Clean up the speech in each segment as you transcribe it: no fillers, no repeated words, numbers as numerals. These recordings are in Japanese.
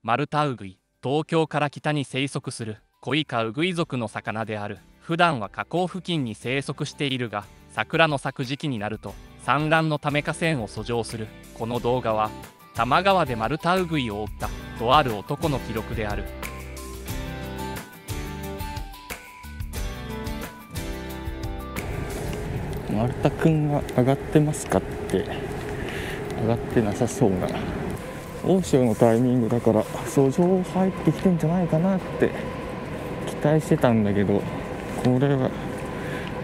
マルタウグイ、東京から北に生息するコイ科ウグイ属の魚である。普段は河口付近に生息しているが、桜の咲く時期になると産卵のため河川を遡上する。この動画は多摩川でマルタウグイを追ったとある男の記録である。丸田くんが上がってますかって、上がってなさそうな。大潮のタイミングだから遡上入ってきてんじゃないかなって期待してたんだけど、これは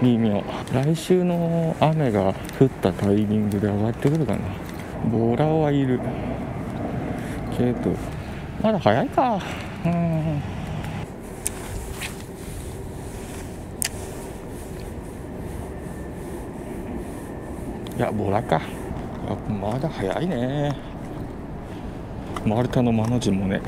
微妙。来週の雨が降ったタイミングで上がってくるかな。ボラはいるけどまだ早いか。いや、ボラか。まだ早いね。丸太のマの字もね。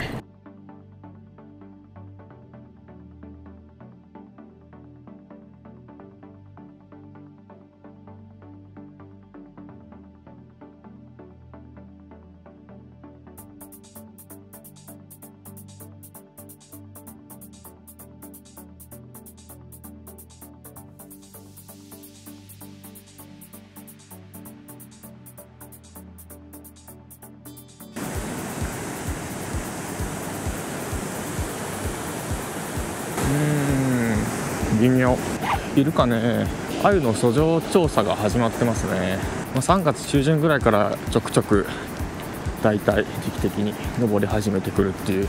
微妙。いるかね。鮎の遡上調査が始まってますね。3月中旬ぐらいからちょくちょくだいたい時期的に登り始めてくるっていう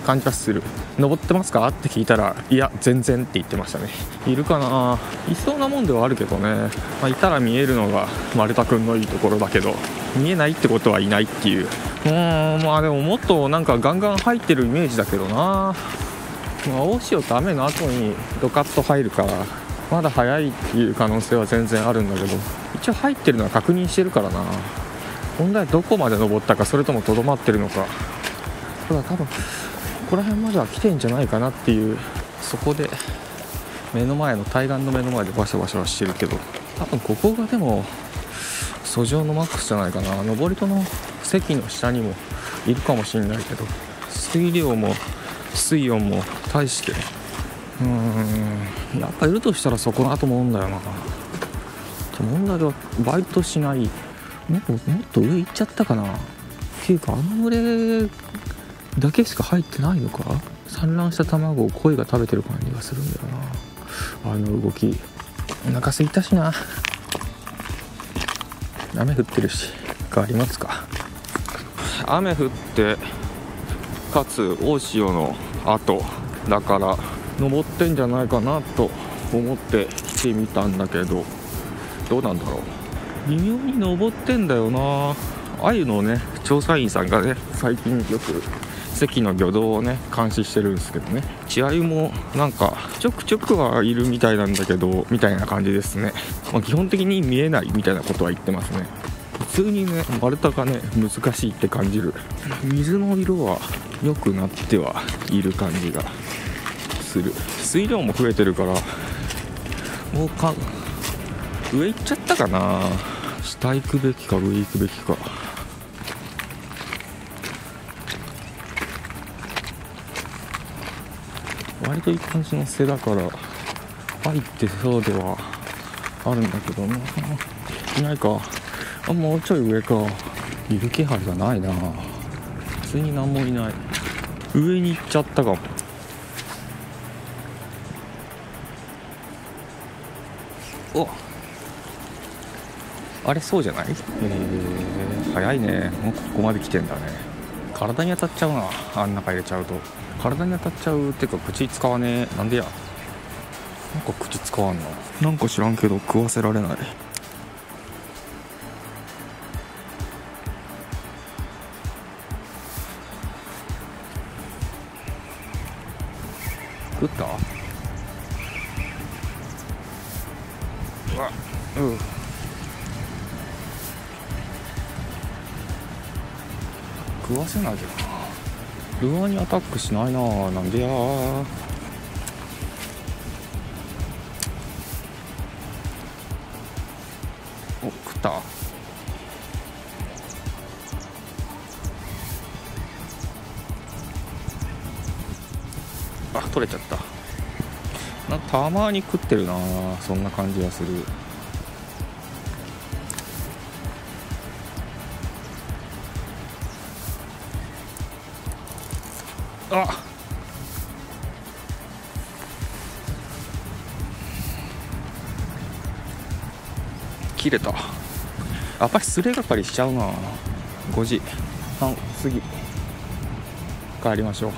感じがする。登ってますかって聞いたら、いや全然って言ってましたね。いるかな。いそうなもんではあるけどね。いたら見えるのが丸田くんのいいところだけど、見えないってことはいないっていう。でももっとなんかガンガン入ってるイメージだけどな。大潮と雨の後にドカッと入るからまだ早いっていう可能性は全然あるんだけど、一応入ってるのは確認してるからな。問題はどこまで登ったか、それともとどまってるのか。ただ多分ここら辺までは来てんじゃないかなっていう。そこで目の前の対岸の目の前でバシャバシャしてるけど、多分ここがでも遡上のマックスじゃないかな。登り戸の席の下にもいるかもしれないけど、水量も水温も大してやっぱいるとしたらそこだと思うんだよな。問題はバイトしない。もっと上行っちゃったかな。っていうかあの群れだけしか入ってないのか。産卵した卵を鯉が食べてる感じがするんだよな、あの動き。お腹すいたしな。雨降ってるし変わりますか。雨降ってかつ大潮の後だから登ってんじゃないかなと思って来てみたんだけど、どうなんだろう。微妙に登ってんだよな。鮎のね調査員さんがね最近よく関の魚道をね監視してるんですけどね、稚鮎もなんかちょくちょくはいるみたいなんだけどみたいな感じですね。基本的に見えないみたいなことは言ってますね。普通にね丸太がね難しいって感じる。水の色は良くなってはいる感じがする。水量も増えてるからもう上行っちゃったかな。下行くべきか上行くべきか。割といい感じの背だから入ってそうではあるんだけどな。いないか。もうちょい上か。いる気配がないな。普通に何もいない。上に行っちゃったかも。お、あれそうじゃない？早いね。もうここまで来てんだね。体に当たっちゃうな、あん中入れちゃうと。体に当たっちゃうってか口使わねえ。なんでや。なんか口使わんな。なんか知らんけど食わせられない。食った？食わせないけどな。ルアーにアタックしないな。なんでや。お、食った。あ、取れちゃった。たまに食ってるな、そんな感じがする。あ、切れた。やっぱりすれがかりしちゃうな。5時半過ぎ、帰りましょう。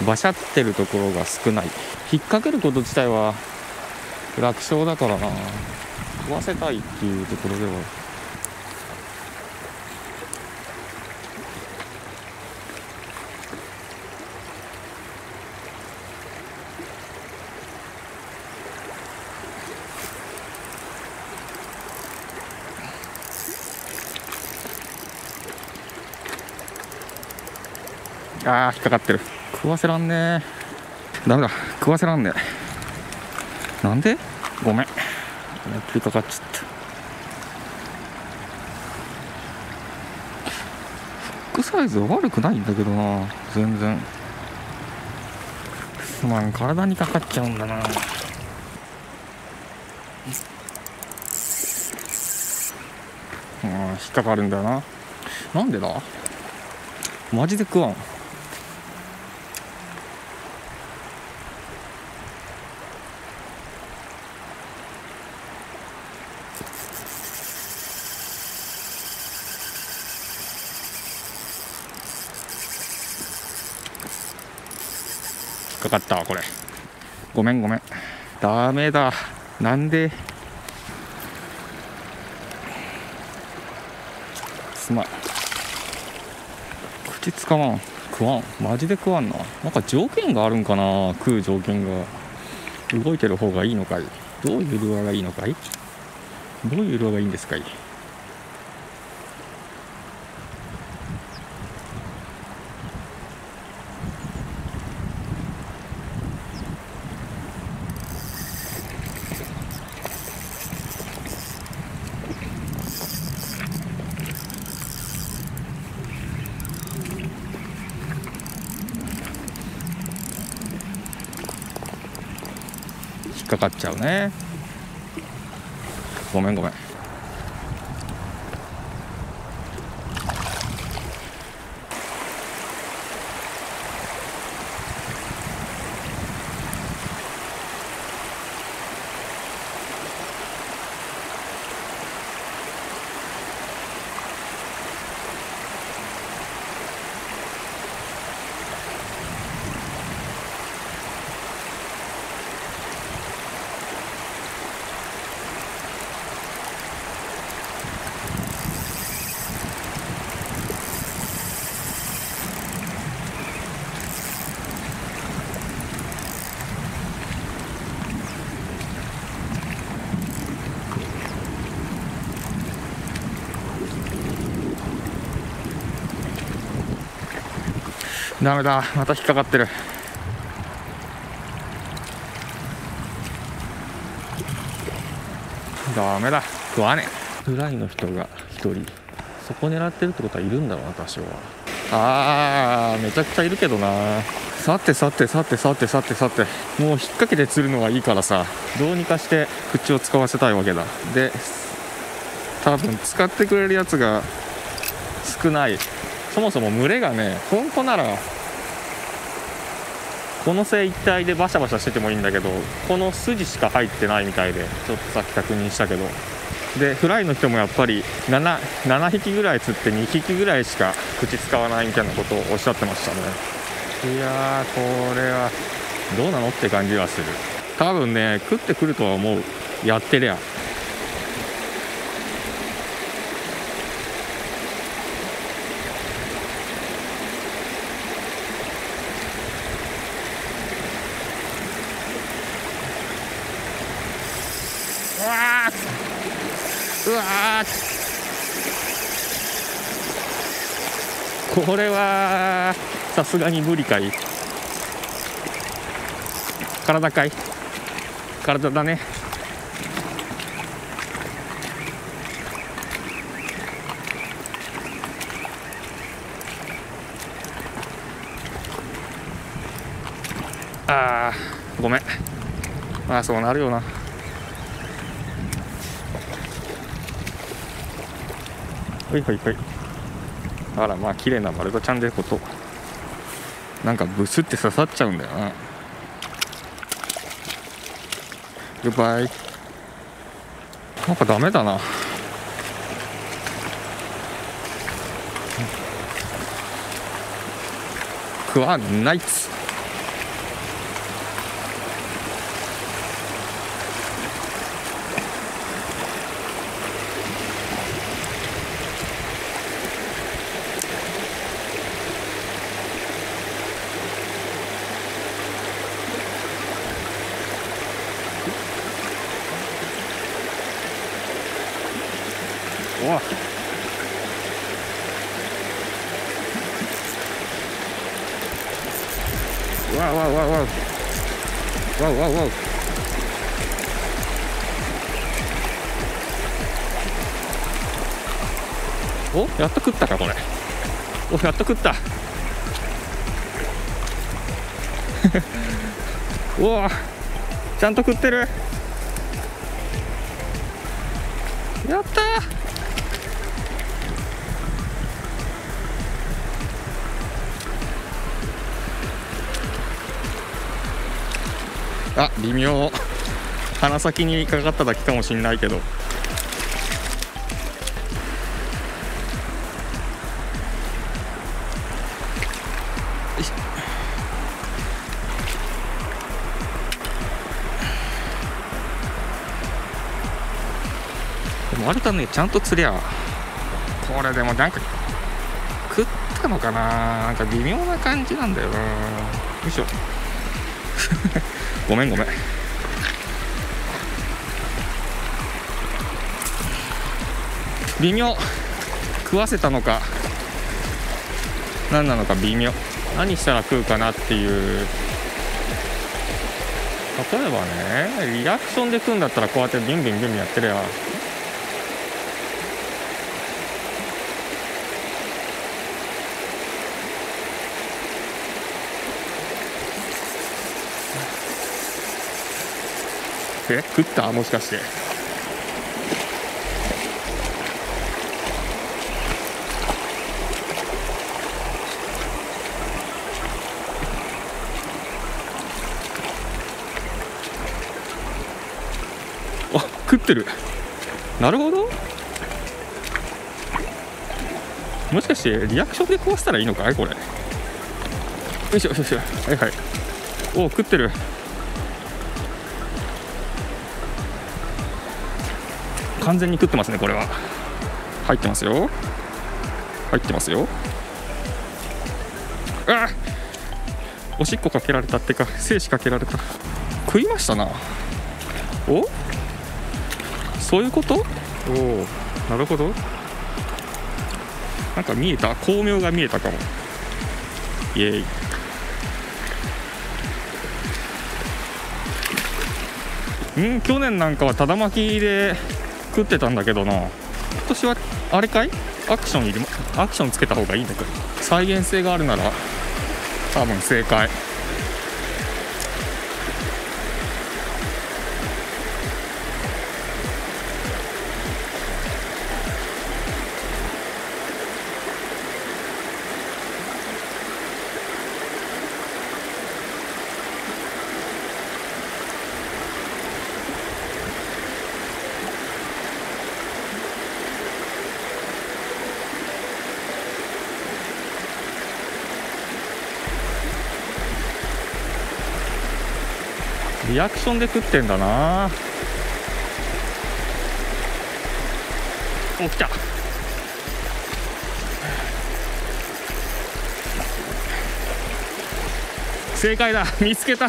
バシャってるところが少ない。引っ掛けること自体は楽勝だからな。食わせたいっていうところでは。あー、引っかかってる。食わせらんねえ。ダメだ、食わせらんねえ。なんで？ごめん、引っかかっちゃった。フックサイズは悪くないんだけどな、全然。すまん、体にかかっちゃうんだな。引っかかるんだよな。なんでだ、マジで食わん。引っかかったわこれ。ごめんごめん、ダメだ。なんで、すまん。口使わん、食わん、マジで食わんな。なんか条件があるんかな、食う条件が。動いてる方がいいのかい、どういうルアーがいいのかい、どういうルアーがいいんですかい。引っかかっちゃうね。ごめんごめん。ダメだ、また引っかかってる。ダメだ、食わねえ。フライの人が1人、そこ狙ってるってことはいるんだろうな、多少は。めちゃくちゃいるけどな。さてさてさてさてさてさて、もう引っ掛けて釣るのがいいからさ、どうにかして口を使わせたいわけだ。で、多分使ってくれるやつが少ない。そもそも群れがね、本当ならこの背一帯でバシャバシャしててもいいんだけど、この筋しか入ってないみたいで、ちょっとさっき確認したけど。でフライの人もやっぱり 7匹ぐらい釣って2匹ぐらいしか口使わないみたいなことをおっしゃってましたね。いやー、これはどうなのって感じはする。多分ね、食ってくるとは思う、やってりゃ。うわー、これはさすがに無理かい。体かい、体だね。あーごめん。まあそうなるよな。ほいほいほい。あらまあ綺麗な丸太ちゃんでことなんかブスって刺さっちゃうんだよな。グッバイ。なんかダメだな。食わないっつ。おわわわわわわわわわ。おやっと食ったかこれ。おやっと食ったおわちゃんと食ってる。やったー。あ、微妙。鼻先にかかっただけかもしんないけど。でもあれだね、ちゃんと釣りゃこれでもなんか食ったのかな。なんか微妙な感じなんだよな。よいしょごめんごめん。微妙。食わせたのか何なのか微妙。何したら食うかなっていう。例えばね、リアクションで食うんだったらこうやってビンビンビンビンやってりゃ食ったもしかして。あ食ってる。なるほど。もしかしてリアクションで壊したらいいのかいこれ。よいしょよいしょ。はいはい。お食ってる。完全に食ってますね。これは入ってますよ。入ってますよ。あおしっこかけられたってか精子かけられた。食いましたな。おそういうこと。おおなるほど。なんか見えた。光明が見えたかも。イエーイ。去年なんかはただ巻きで食ってたんだけどな。今年はあれかい。アクションつけた方がいいのかい。再現性があるなら多分正解。リアクションで食ってんだな。お来た。正解だ。見つけた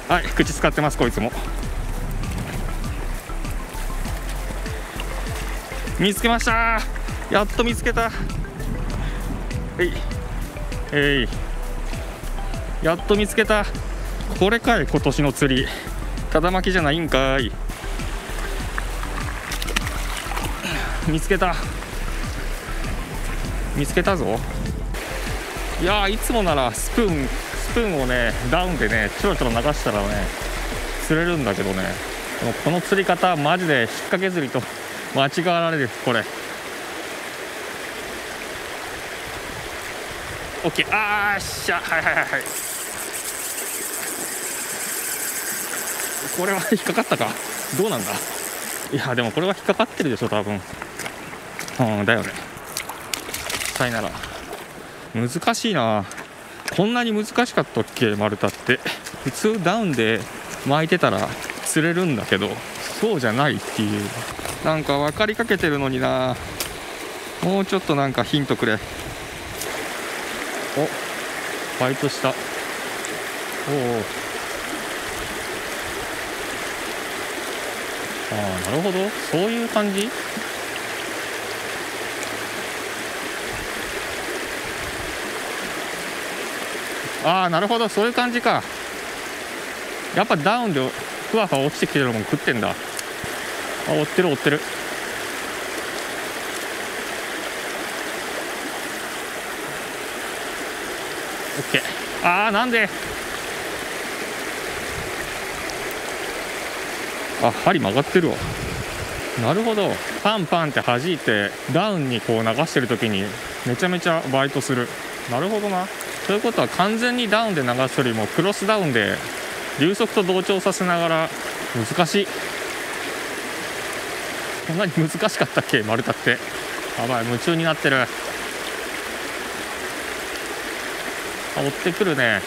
はい口使ってます。こいつも見つけました。やっと見つけた。やっと見つけた。これかい今年の釣り。ただ巻きじゃないんかい。見つけた。見つけたぞ。いやー、いつもならスプーンをねダウンでねちょろちょろ流したらね釣れるんだけどね、でもこの釣り方マジで引っ掛け釣りと間違われる。これ OK。 あーっしゃ、はいはいはいはい、これは引っかかったか、どうなんだ。いやでもこれは引っかかってるでしょ多分。だよね。さいなら難しいな。こんなに難しかったっけ丸太って。普通ダウンで巻いてたら釣れるんだけど、そうじゃないっていう。なんか分かりかけてるのにな。もうちょっとなんかヒントくれ。お、バイトした。おお、ああ、なるほど、そういう感じ。ああ、なるほど、そういう感じか。やっぱダウンでふわふわ落ちてきてるのも食ってんだ。あ、追ってる追ってる。オッケー。ああ、なんで。あ、針曲がってるわ。なるほど、パンパンって弾いてダウンにこう流してる時にめちゃめちゃバイトする。なるほどな。ということは完全にダウンで流すよりもクロスダウンで流速と同調させながら。難しい。こんなに難しかったっけ丸太って。やばい、夢中になってる。あ、追ってくるね。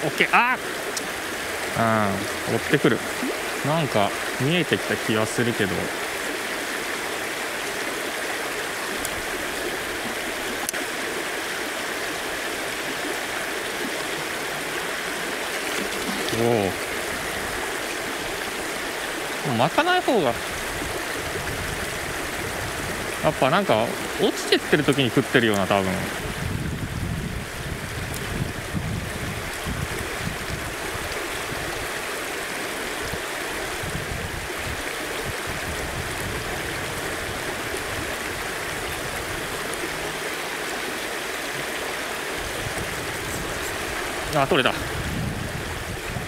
オッケー。ああ、追ってくる。なんか見えてきた気がするけど。おお、巻かない方がやっぱなんか落ちてってる時に食ってるような多分。あ、取れた。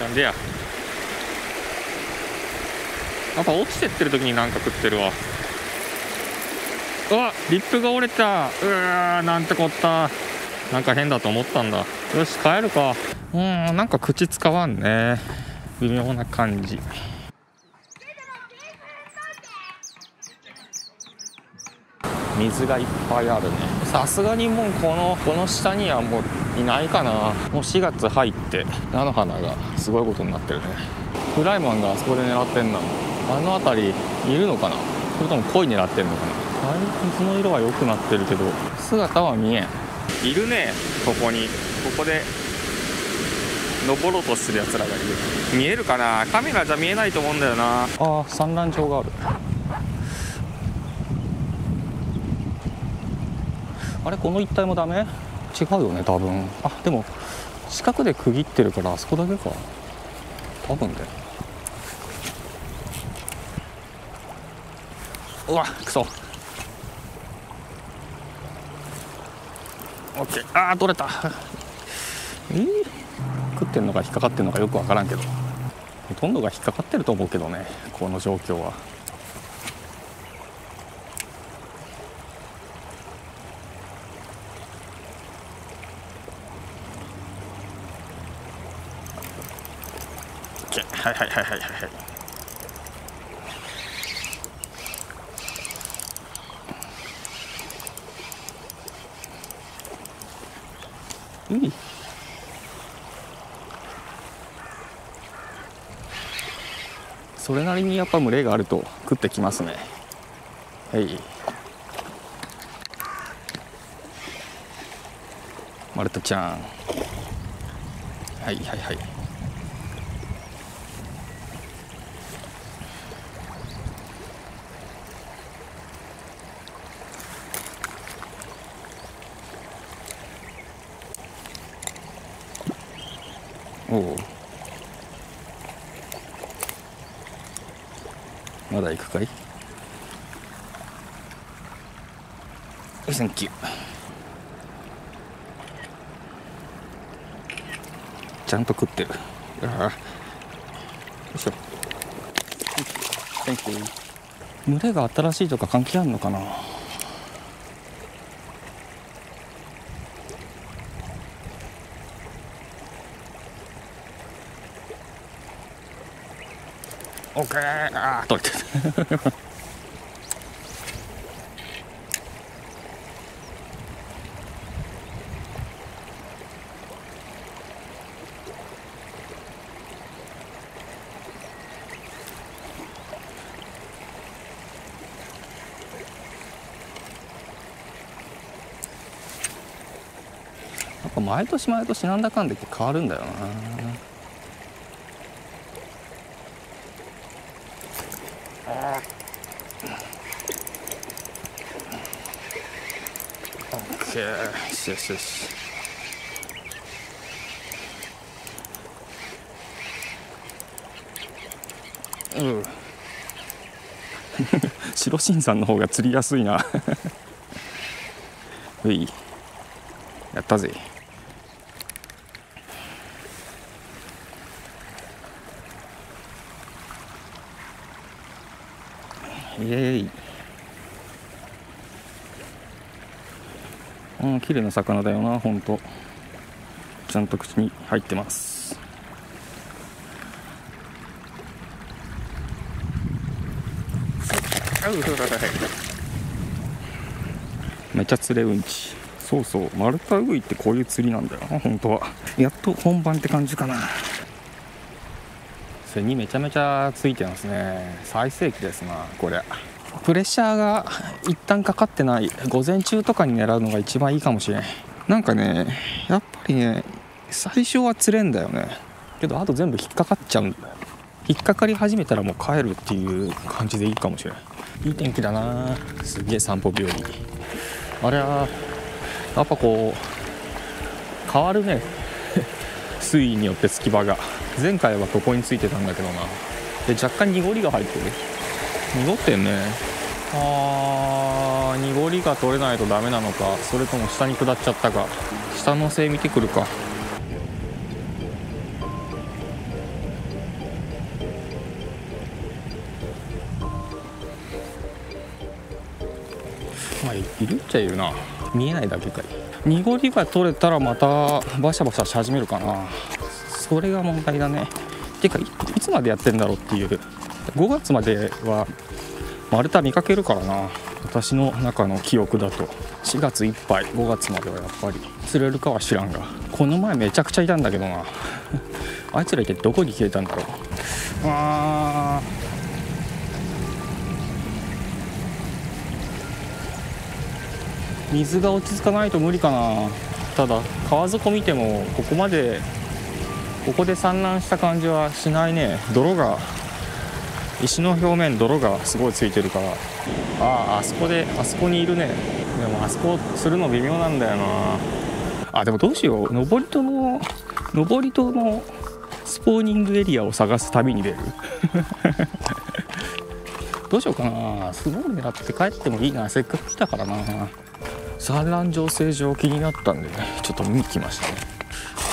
なんでや。やっぱ落ちてってる時になんか食ってるわ。うわ、リップが折れた。うわー、なんてこった。なんか変だと思ったんだ。よし、帰るか。なんか口使わんね。微妙な感じ。水がいっぱいあるね。さすがにもうこの下にはもういないかな。もう4月入って菜の花がすごいことになってるね。フライマンがあそこで狙ってんな。あの辺りいるのかな、それとも鯉狙ってんのかな。だいぶ水の色は良くなってるけど姿は見えん。いるね、ここに。ここで登ろうとするやつらがいる。見えるかな、カメラじゃ見えないと思うんだよな。あー、産卵場がある。あれ、この一帯もダメ？違うよね多分。あ、でも四角で区切ってるからあそこだけか多分で。うわ、くそ。オッケー。あー、取れた。食ってんのか引っかかってんのかよくわからんけど、ほとんどが引っかかってると思うけどね、この状況は。はいはいはいはいはい。それなりにやっぱ群れがあると食ってきますね。はい、マルトちゃん。はいはいはい。おお、まだ行くかい。センキュー。ちゃんと食ってる。よいしょ。センキュー。群れが新しいとか関係あるのかな。オッケー。あー、取れてる。やっぱ毎年毎年なんだかんだ言って変わるんだよな。オッケー。よしよしよし。白新山の方が釣りやすいな。うい、やったぜ。イエーイ。綺麗な魚だよな、ほんと。ちゃんと口に入ってます。めっちゃ釣れうんち。そうそう、丸太ウグイってこういう釣りなんだよな、本当は。やっと本番って感じかな。背にめちゃめちゃついてますね。最盛期ですな、これ。プレッシャーが一旦かかってない午前中とかに狙うのが一番いいかもしれん。なんかね、やっぱりね、最初は釣れんだよね。けどあと全部引っかかっちゃうんだよ。引っかかり始めたらもう帰るっていう感じでいいかもしれない。いい天気だな。すげえ散歩日和。あれはやっぱこう変わるね。水位によって隙間が。前回はここについてたんだけどな。で若干濁りが入ってる。濁ってんね。濁りが取れないとダメなのか、それとも下に下っちゃったか。下のせい見てくるか。まあいるっちゃいるな。見えないだけかい。濁りが取れたらまたバシャバシャし始めるかな。それが問題だね。てか いつまでやってんだろうっていう。5月までは丸太見かけるからな。私の中の記憶だと4月いっぱい5月まではやっぱり釣れるかは知らんが、この前めちゃくちゃいたんだけどな。あいつら一体どこに消えたんだろう。水が落ち着かないと無理かな。ただ川底見てもここで産卵した感じはしないね。泥が、石の表面泥がすごいついてるから。あそこにいるね。でもあそこするの微妙なんだよな。でもどうしよう。登戸のスポーニングエリアを探す旅に出る。どうしようかな。スモール狙って帰ってもいいな。せっかく来たからな。産卵醸成場気になったんでね、ちょっと見に来ましたね。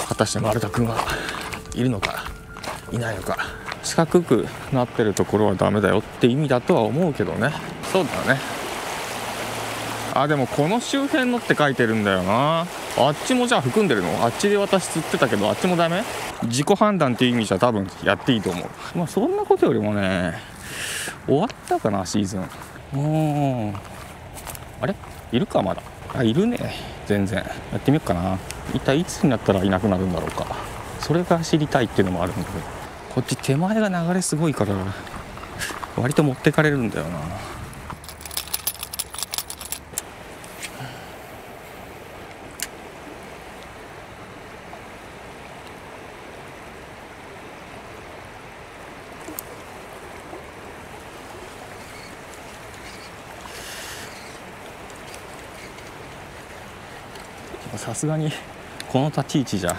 果たして丸田くんはいるのかいないのか。四角くなってるところはダメだよって意味だとは思うけどね。そうだね。でもこの周辺のって書いてるんだよな。あっちもじゃあ含んでるの？あっちで私釣ってたけどあっちもダメ？自己判断っていう意味じゃ多分やっていいと思う。そんなことよりもね、終わったかなシーズン。あれいるかまだ。いるね。全然やってみようかな。一体いつになったらいなくなるんだろうか。それが知りたいっていうのもあるんだけど、こっち手前が流れすごいから割と持ってかれるんだよな。さすがにこの立ち位置じゃ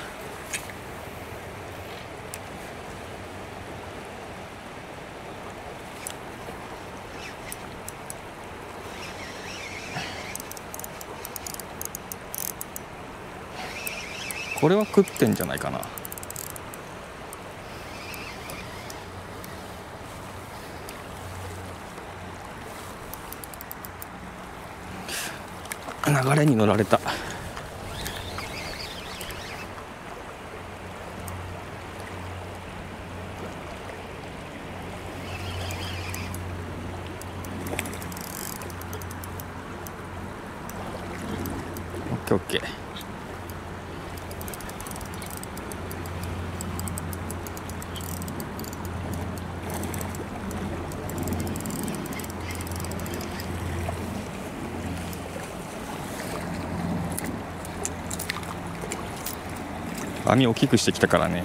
これは食ってんじゃないかな。流れに乗られた。オッケーオッケー。網大きくしてきたからね。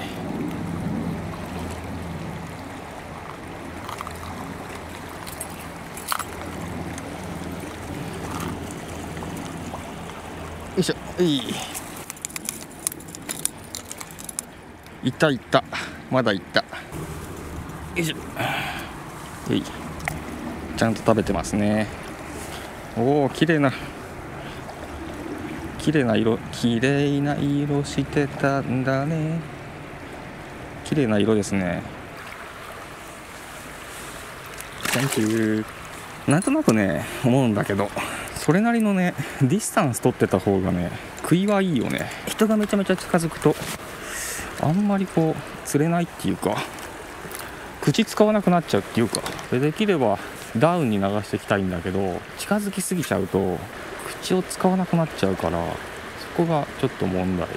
よいしょ。いたいた、まだいた。よいしょ。ちゃんと食べてますね。おお、綺麗な色してたんだね。綺麗な色ですね。サンキュー。なんとなくね思うんだけど、それなりのねディスタンス取ってた方がね食いはいいよね。人がめちゃめちゃ近づくとあんまりこう釣れないっていうか、口使わなくなっちゃうっていうか、できればダウンに流していきたいんだけど、近づきすぎちゃうと口を使わなくなっちゃうから、そこがちょっと問題。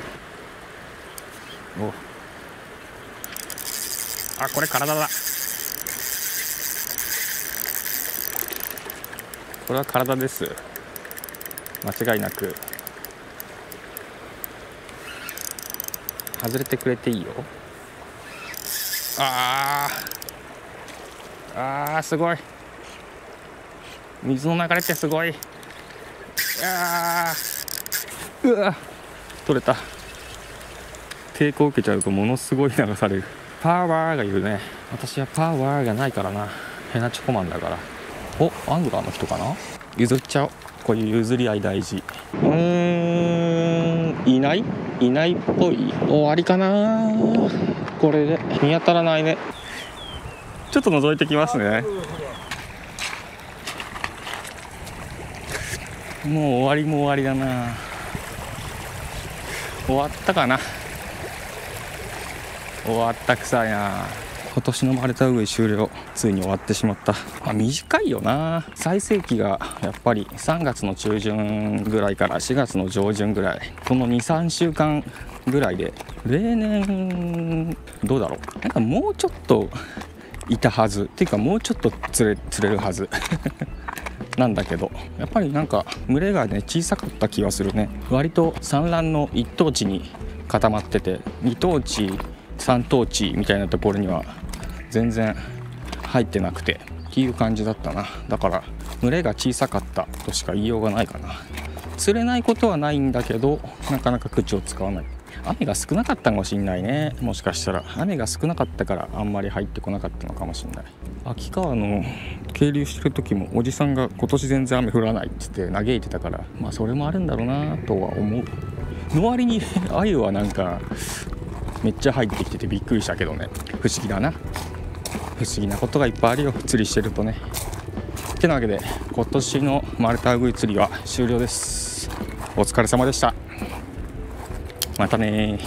これ体だ。これは体です、間違いなく。外れてくれていいよ。すごい。水の流れってすごい。うわ、取れた。抵抗受けちゃうとものすごい流される。パワーがいるね。私はパワーがないからな。ヘナチョコマンだから。アングラーの人かな。譲っちゃおう。こういう譲り合い大事。いないっぽい。終わりかな。これで見当たらないね。ちょっと覗いてきますね。もう終わりだな。終わったかな。終わったくさいな。今年のマルタウグイ終了。ついに終わってしまった。短いよな。最盛期がやっぱり3月の中旬ぐらいから4月の上旬ぐらい、この 2,3 週間ぐらいで、例年どうだろう、なんかもうちょっといたはずっていうか、もうちょっと釣れるはずなんだけど、やっぱりなんか群れがね小さかった気がするね。割と産卵の一等地に固まってて、二等地三等地みたいなところには全然入ってなくてっていう感じだったな。だから群れが小さかったとしか言いようがないかな。釣れないことはないんだけど、なかなか口を使わない。雨が少なかったかもしんないね。もしかしたら雨が少なかったからあんまり入ってこなかったのかもしんない。秋川の係留してる時もおじさんが今年全然雨降らないって言って嘆いてたから、それもあるんだろうなとは思う。の割に鮎はなんかめっちゃ入ってきててびっくりしたけどね。不思議だな。不思議なことがいっぱいあるよ、釣りしてるとね。ってなわけで今年のマルタウグイ釣りは終了です。お疲れ様でした。またね。